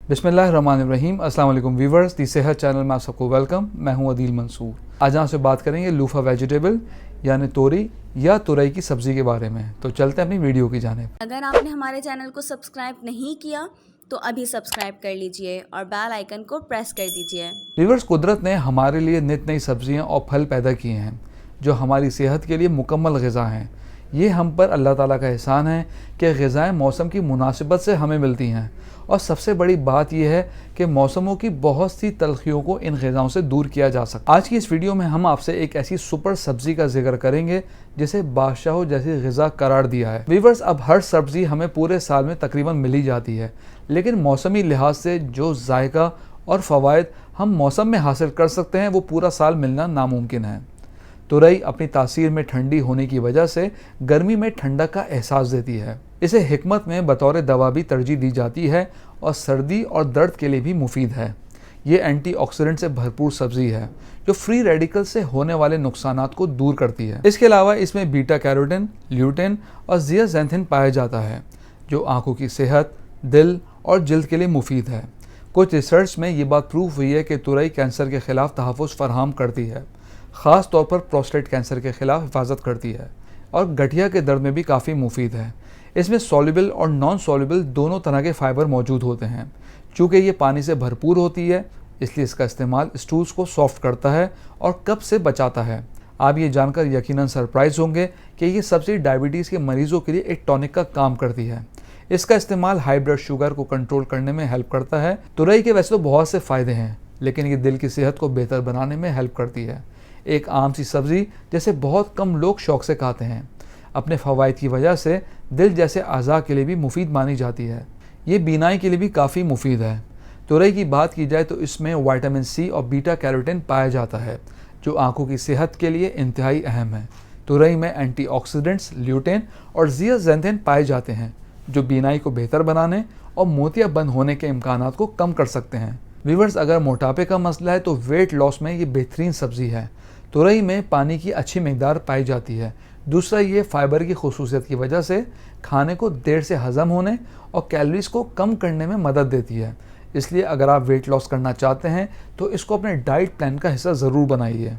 बिस्मिल्लाहिर्रहमानिर्रहीम। अस्सलाम वालेकुम व्यूवर्स, दी सेहत चैनल में आप सबको वेलकम। मैं हूं अदील मंसूर। आज आपसे बात करेंगे लूफा वेजिटेबल यानी तोरी या तुरई की सब्ज़ी के बारे में। तो चलते हैं अपनी वीडियो की जानिब। अगर आपने हमारे चैनल को सब्सक्राइब नहीं किया तो अभी सब्सक्राइब कर लीजिए और बेल आइकन को प्रेस कर दीजिए। व्यूवर्स, कुदरत ने हमारे लिए नित नई सब्जियां और फल पैदा किए हैं जो हमारी सेहत के लिए मुकम्मल ग़िज़ा हैं। ये हम पर अल्लाह ताला का एहसान है कि ग़िज़ाएँ मौसम की मुनासिबत से हमें मिलती हैं, और सबसे बड़ी बात यह है कि मौसमों की बहुत सी तलखियों को इन ग़िज़ाओं से दूर किया जा सकता है। आज की इस वीडियो में हम आपसे एक ऐसी सुपर सब्ज़ी का जिक्र करेंगे जिसे बादशाहों जैसी ग़िज़ा करार दिया है। व्यूवर्स, अब हर सब्ज़ी हमें पूरे साल में तकरीबन मिल ही जाती है, लेकिन मौसमी लिहाज से जो जायका और फ़वाइद हम मौसम में हासिल कर सकते हैं वो पूरा साल मिलना नामुमकिन है। तुरई अपनी तासीर में ठंडी होने की वजह से गर्मी में ठंडक का एहसास देती है। इसे हिकमत में बतौर दवा भी तरजीह दी जाती है और सर्दी और दर्द के लिए भी मुफीद है। ये एंटीऑक्सीडेंट से भरपूर सब्ज़ी है जो फ्री रेडिकल से होने वाले नुकसानात को दूर करती है। इसके अलावा इसमें बीटा कैरोटीन, ल्यूटेन और ज़ियाज़ैंथिन पाया जाता है जो आँखों की सेहत, दिल और जल्द के लिए मुफीद है। कुछ रिसर्च में ये बात प्रूव हुई है कि तुरई कैंसर के ख़िलाफ़ तहफ़्फ़ुज़ फराहम करती है, ख़ास तौर पर प्रोस्टेट कैंसर के ख़िलाफ़ हिफाजत करती है, और गठिया के दर्द में भी काफ़ी मुफीद है। इसमें सॉल्युबल और नॉन सॉल्युबल दोनों तरह के फ़ाइबर मौजूद होते हैं। चूँकि ये पानी से भरपूर होती है, इसलिए इसका इस्तेमाल स्टूल्स को सॉफ्ट करता है और कब्ज़ से बचाता है। आप ये जानकर यकीनन सरप्राइज़ होंगे कि ये सब्ज़ी डायबिटीज़ के मरीज़ों के लिए एक टॉनिक का काम करती है। इसका इस्तेमाल हाई ब्लड शुगर को कंट्रोल करने में हेल्प करता है। तुरई के वैसे तो बहुत से फ़ायदे हैं, लेकिन ये दिल की सेहत को बेहतर बनाने में हेल्प करती है। एक आम सी सब्ज़ी जैसे बहुत कम लोग शौक़ से खाते हैं। अपने फ़वाइद की वजह से दिल जैसे अज़ा के लिए भी मुफीद मानी जाती है। ये बीनाई के लिए भी काफ़ी मुफीद है। तुरई की बात की जाए तो इसमें विटामिन सी और बीटा कैरोटीन पाया जाता है जो आँखों की सेहत के लिए इंतहाई अहम है। तुरई में एंटीऑक्सीडेंट्स, ल्यूटेन और ज़ियाज़ैंथिन पाए जाते हैं जो बीनाई को बेहतर बनाने और मोतिया बंद होने के इम्कानात को कम कर सकते हैं। व्यूवर्स, अगर मोटापे का मसला है तो वेट लॉस में ये बेहतरीन सब्ज़ी है। तुरई में पानी की अच्छी मिकदार पाई जाती है। दूसरा, ये फाइबर की खुसूसियत की वजह से खाने को देर से हज़म होने और कैलोरीज़ को कम करने में मदद देती है। इसलिए अगर आप वेट लॉस करना चाहते हैं तो इसको अपने डाइट प्लान का हिस्सा ज़रूर बनाइए।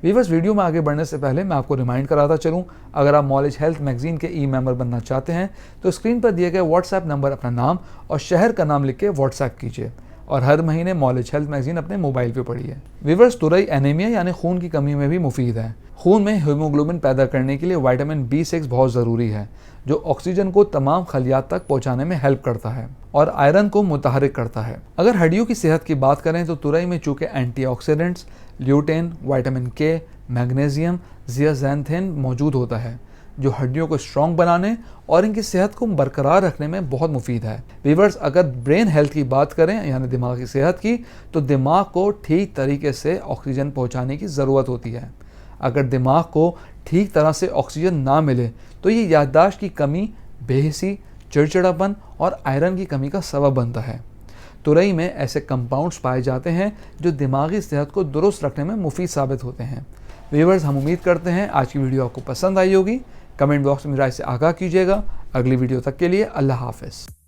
व्यूवर्स, वीडियो में आगे बढ़ने से पहले मैं आपको रिमाइंड कराता चलूँ, अगर आप नॉलेज हेल्थ मैगजीन के ई-मेंबर बनना चाहते हैं तो स्क्रीन पर दिए गए व्हाट्सएप नंबर अपना नाम और शहर का नाम लिख के व्हाट्सएप कीजिए और हर महीने नॉलेज हेल्थ मैगजीन अपने मोबाइल पे पढ़िए। व्यूवर्स, तुरई एनीमिया यानी खून की कमी में भी मुफीद है। खून में हीमोग्लोबिन पैदा करने के लिए विटामिन B6 बहुत ज़रूरी है जो ऑक्सीजन को तमाम खलियात तक पहुंचाने में हेल्प करता है और आयरन को मुतहरिक करता है। अगर हड्डियों की सेहत की बात करें तो तुरई में चूँकि antioxidants, lutein, vitamin K, magnesium, ज़ियाज़ैंथिन मौजूद होता है जो हड्डियों को स्ट्रॉन्ग बनाने और इनकी सेहत को बरकरार रखने में बहुत मुफीद है। व्यूवर्स, अगर ब्रेन हेल्थ की बात करें यानी दिमाग की सेहत की, तो दिमाग को ठीक तरीके से ऑक्सीजन पहुंचाने की ज़रूरत होती है। अगर दिमाग को ठीक तरह से ऑक्सीजन ना मिले तो ये याददाश्त की कमी, बेहिसी, चिड़चिड़ापन और आयरन की कमी का सबब बनता है। तुरई में ऐसे कंपाउंड्स पाए जाते हैं जो दिमागी सेहत को दुरुस्त रखने में मुफीद साबित होते हैं। व्यूवर्स, हम उम्मीद करते हैं आज की वीडियो आपको पसंद आई होगी। कमेंट बॉक्स में राय से आगाह कीजिएगा। अगली वीडियो तक के लिए अल्लाह हाफ़िज़।